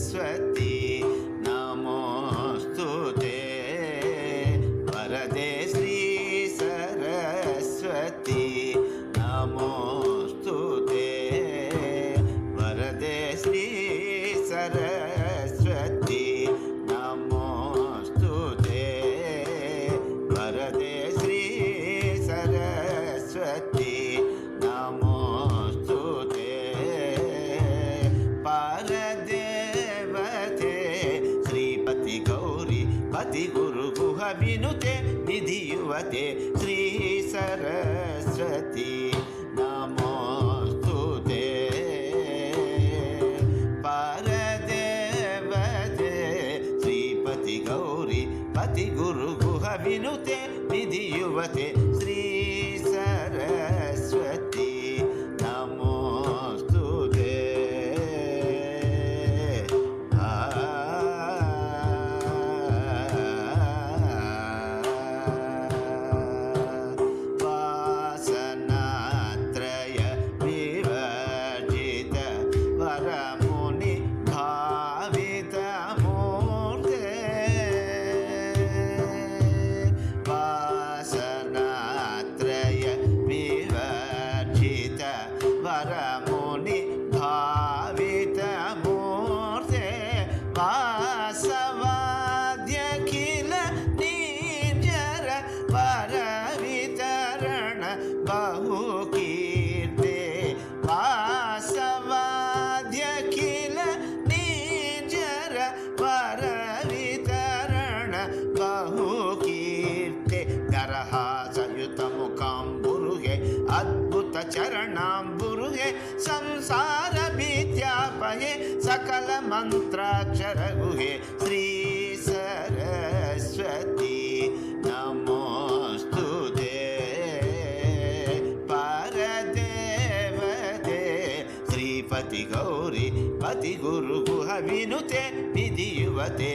सरस्वती नमोस्तुते वरदे श्री सरस्वती नमोस्तुते वरदे श्री सरस्वती नमोस्तुते वरदे श्री सरस्वती नमोस्तुते परदेवते श्रीपति गौरी पति गुरु गुह विनुते निधि युवते श्री सरस्वती नमोस्तुते परदेवते श्रीपति गौरी पति गुरु गुह विनुते निधि युवते श्री सरस्वती नमोस्तुते वासनात्रय विवर्जित वरमुनि भावित मूर्ते वासनात्रय विवर्जित वरमुनि भावित मूर्ते वासवाद्यखिल निर्जर वर वितरण बहुकीर्ते वासवाद्यखिल निर्जर वर वितरण बहुकीर्ते दरहासयुत मुखाम्बुरुहे अद्भुत चरणाम्बुरुहे संसार विद्यापहे सकल मंत्राक्षर गुहे श्री सरस्वती नमोस्तुते परदेवते श्रीपति गौरी पति गुरु गुह विनुते निधि युवते